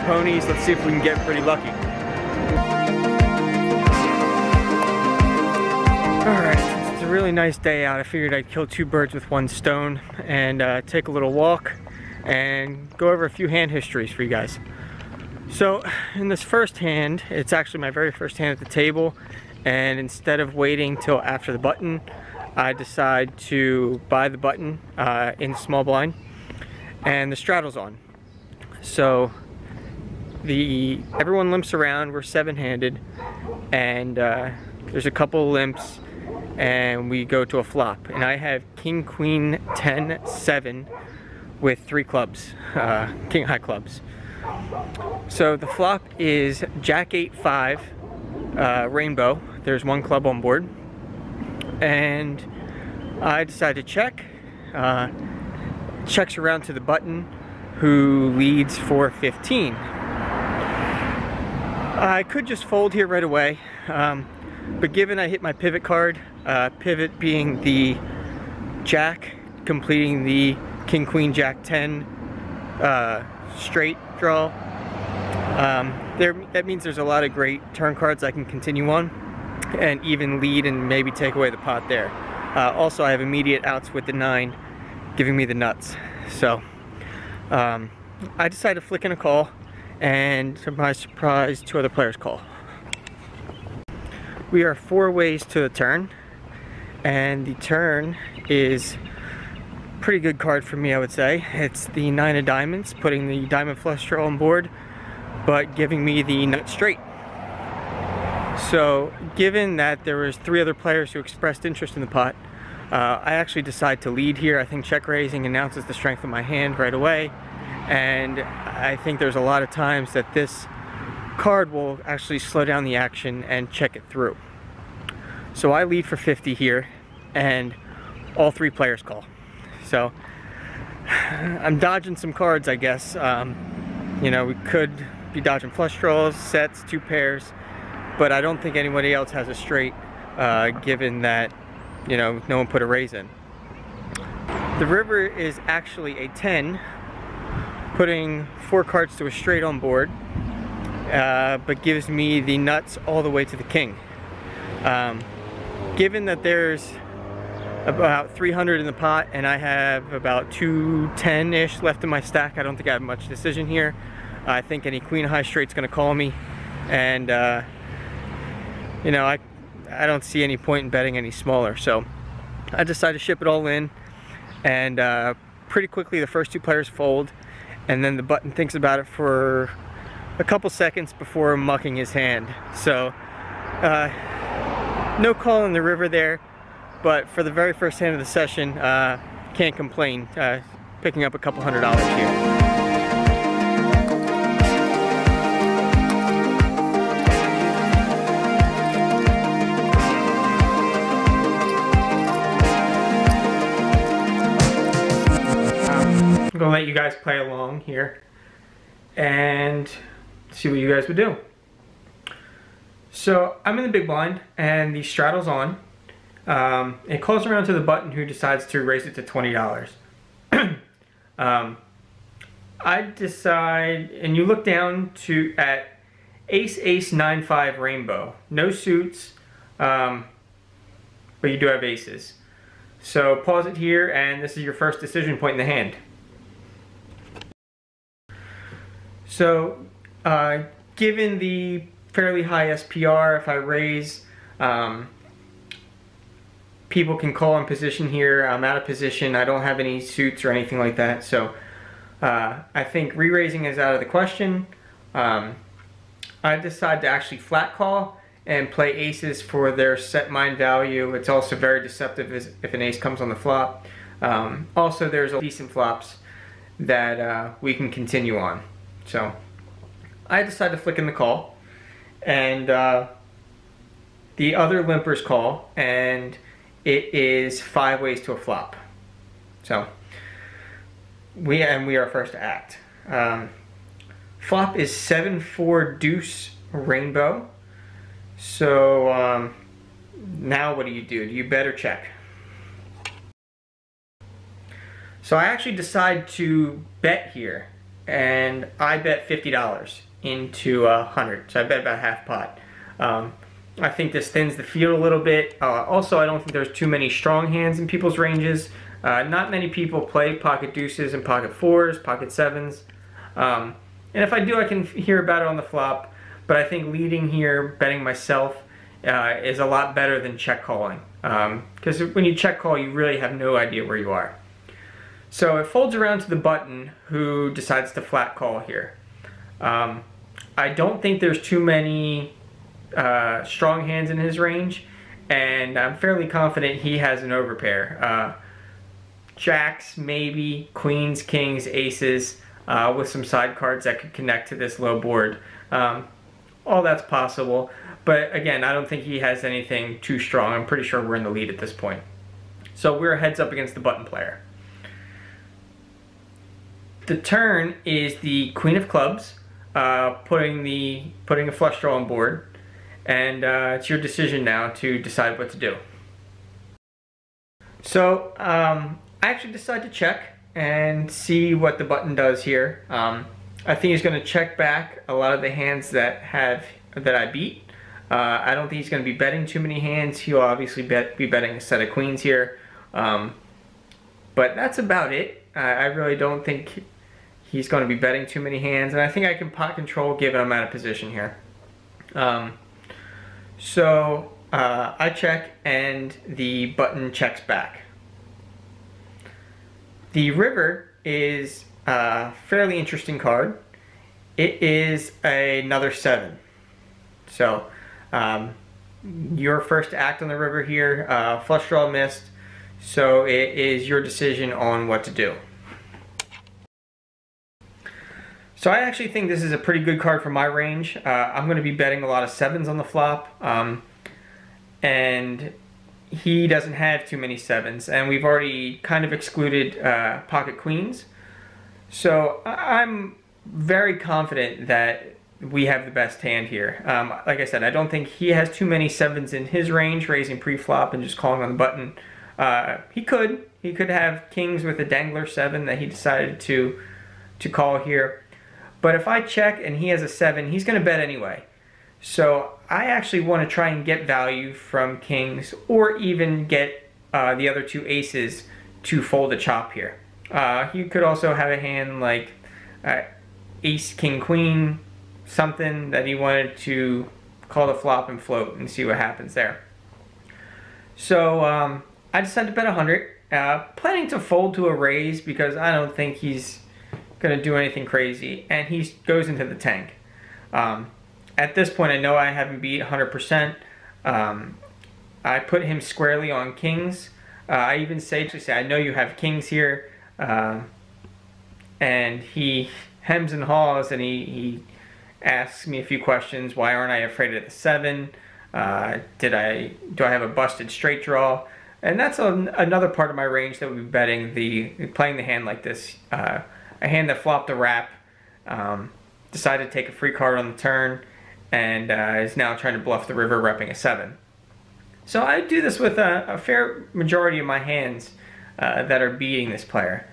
ponies. Let's see if we can get pretty lucky. Alright, it's a really nice day out. I figured I'd kill two birds with one stone and take a little walk and go over a few hand histories for you guys. So in this first hand, it's actually my very first hand at the table, and instead of waiting till after the button, I decide to buy the button in small blind, and the straddle's on. So everyone limps around, we're seven-handed, and there's a couple limps, and we go to a flop. And I have king, queen, 10, 7 with 3 clubs, king high clubs. So the flop is jack 8, 5, rainbow. There's 1 club on board. And I decide to check. Checks around to the button, who leads for 15. I could just fold here right away, but given I hit my pivot card, pivot being the jack, completing the king, queen, jack 10 straight draw, that means there's a lot of great turn cards I can continue on and even lead and maybe take away the pot there. Also, I have immediate outs with the 9 giving me the nuts. So I decided to flick in a call, and to my surprise, 2 other players call. We are 4 ways to the turn, and the turn is a pretty good card for me, I would say. It's the 9 of diamonds, putting the diamond flush draw on board, but giving me the nut straight. So given that there was 3 other players who expressed interest in the pot, I actually decide to lead here. I think check raising announces the strength of my hand right away, and I think there's a lot of times that this card will actually slow down the action and check it through. So I lead for 50 here, and all 3 players call. So I'm dodging some cards, I guess. You know, we could be dodging flush draws, sets, 2 pairs, but I don't think anybody else has a straight, given that, you know, no one put a raise in. The river is actually a 10, putting 4 cards to a straight on board, but gives me the nuts all the way to the king. Given that there's about 300 in the pot and I have about 210-ish left in my stack, I don't think I have much decision here. I think any queen high straight's gonna call me, and you know, I don't see any point in betting any smaller. So I decide to ship it all in, and pretty quickly the first 2 players fold, and then the button thinks about it for a couple seconds before mucking his hand. So no call in the river there, but for the very first hand of the session, can't complain, picking up a couple $100 here. I'm gonna let you guys play along here and see what you guys would do. So I'm in the big blind and the straddle's on. It calls around to the button, who decides to raise it to $20. I decide, and you look down at ace, ace, 9, 5 rainbow. No suits, but you do have aces. So pause it here, and this is your first decision point in the hand. So given the fairly high SPR, if I raise, people can call in position here. I'm out of position. I don't have any suits or anything like that. So I think re-raising is out of the question. I decide to actually flat call and play aces for their set mine value. It's also very deceptive if an ace comes on the flop. Also, there's decent flops that we can continue on. So I decide to flick in the call, and the other limpers call, and it is 5 ways to a flop. So we are first to act. Flop is 7-4 deuce rainbow. So now what do? You bet or check? So I actually decide to bet here, and I bet $50 into 100. So I bet about half pot. I think this thins the field a little bit. Also, I don't think there's too many strong hands in people's ranges. Not many people play pocket deuces and pocket fours, pocket sevens. And if I do, I can hear about it on the flop. But I think leading here, betting myself, is a lot better than check calling. Because when you check call, you really have no idea where you are. So it folds around to the button, who decides to flat call here. I don't think there's too many strong hands in his range, and I'm fairly confident he has an overpair. Jacks, maybe, queens, kings, aces, with some side cards that could connect to this low board. All that's possible, but again, I don't think he has anything too strong. I'm pretty sure we're in the lead at this point. So we're heads up against the button player. The turn is the queen of clubs, putting a flush draw on board, and it's your decision now to decide what to do. So I actually decided to check and see what the button does here. I think he's going to check back a lot of the hands that I beat. I don't think he's going to be betting too many hands. He'll obviously be betting a set of queens here, but that's about it. I really don't think he's going to be betting too many hands, and I think I can pot control given I'm out of position here. So I check, and the button checks back. The river is a fairly interesting card. It is another 7. So your first act on the river here, flush draw missed, so it is your decision on what to do. So I actually think this is a pretty good card for my range. I'm going to be betting a lot of 7s on the flop, and he doesn't have too many 7s, and we've already kind of excluded pocket queens. So I'm very confident that we have the best hand here. Like I said, I don't think he has too many 7s in his range, raising pre-flop and just calling on the button. He could have kings with a dangler 7 that he decided to call here. But if I check and he has a 7, he's going to bet anyway. So I actually want to try and get value from kings, or even get the other 2 aces to fold a chop here. You could also have a hand like ace, king, queen, something that he wanted to call the flop and float and see what happens there. So I decided to bet 100, planning to fold to a raise because I don't think he's going to do anything crazy, and he goes into the tank. At this point, I know I haven't beat 100%. I put him squarely on kings. I even say, I know you have kings here, and he hems and haws, and he asks me a few questions. Why aren't I afraid of the 7? Do I have a busted straight draw? And that's another part of my range that we'll be betting, playing the hand like this. A hand that flopped a wrap, decided to take a free card on the turn, and is now trying to bluff the river, repping a 7. So I do this with a fair majority of my hands that are beating this player.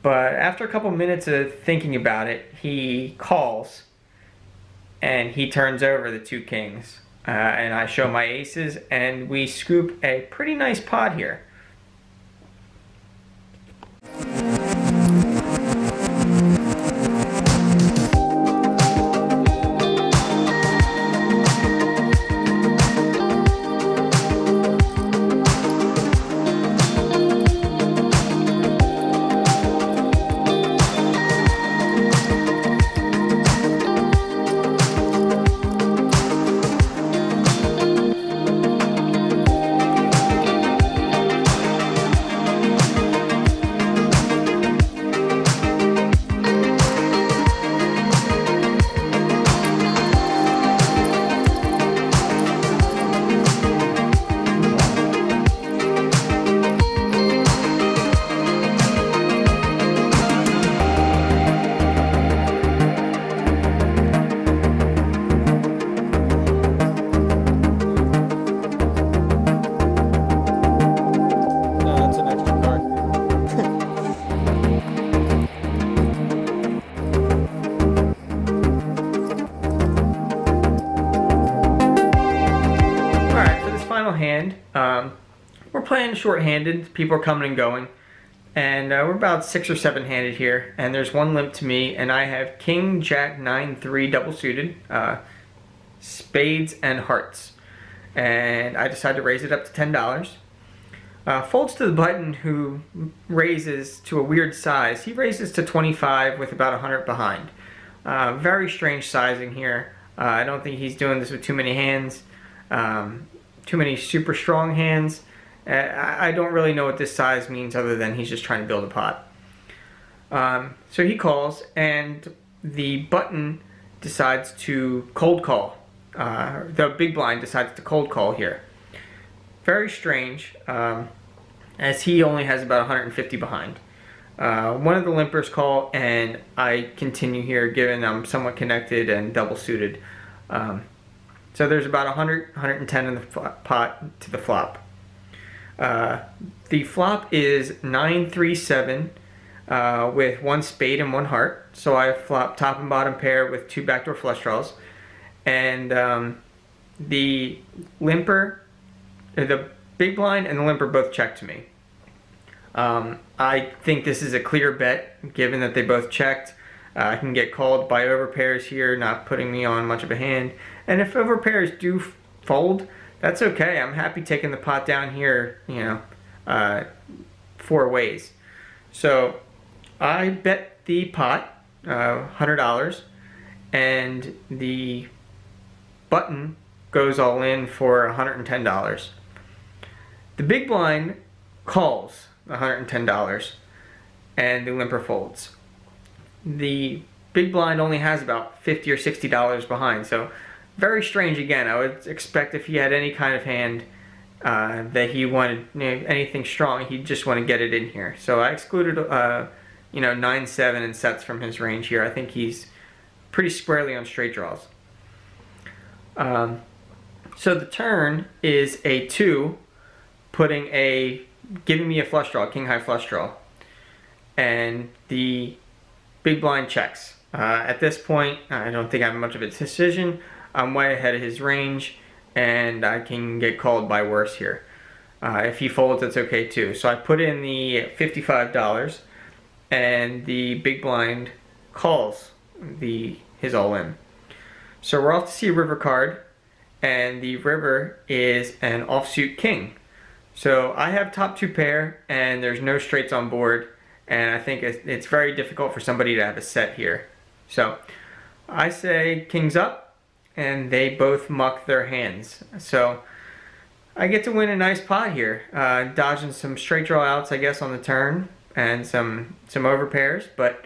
But after a couple minutes of thinking about it, he calls, and he turns over the 2 kings. And I show my aces, and we scoop a pretty nice pot here. final hand. We're playing short-handed. People are coming and going. And we're about 6 or 7 handed here. And there's one limp to me. And I have King, Jack, 9, 3 double suited. Spades and hearts. And I decide to raise it up to $10. Folds to the button, who raises to a weird size. He raises to 25 with about 100 behind. Very strange sizing here. I don't think he's doing this with too many hands. Too many super strong hands. I don't really know what this size means other than he's just trying to build a pot. So he calls, and the button decides to cold call. The big blind decides to cold call here. Very strange, as he only has about 150 behind. One of the limpers call, and I continue here given I'm somewhat connected and double suited. So there's about 100, 110 in the pot to the flop. The flop is 9-3-7 with 1 spade and 1 heart. So I flop top and bottom pair with 2 backdoor flush draws. And the limper, the big blind and the limper both check to me. I think this is a clear bet given that they both checked. I can get called by overpairs here, not putting me on much of a hand. And if overpairs do fold, that's okay. I'm happy taking the pot down here, you know, 4 ways. So I bet the pot, $100, and the button goes all in for $110. The big blind calls $110, and the limper folds. The big blind only has about $50 or $60 behind, so very strange again. I would expect if he had any kind of hand that he wanted, you know, anything strong, he'd just want to get it in here. So I excluded, you know, 9-7 and sets from his range here. I think he's pretty squarely on straight draws. So the turn is a 2, giving me a flush draw, king high flush draw, and the big blind checks. At this point, I don't think I have much of a decision. I'm way ahead of his range, and I can get called by worse here. If he folds, that's okay too. So I put in the $55, and the big blind calls his all-in. So we're off to see a river card, and the river is an offsuit king. So I have top 2 pair, and there's no straights on board, and I think it's very difficult for somebody to have a set here. So I say kings up, and they both muck their hands. So I get to win a nice pot here, dodging some straight draw outs, I guess, on the turn, and some overpairs, but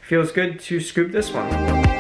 feels good to scoop this one.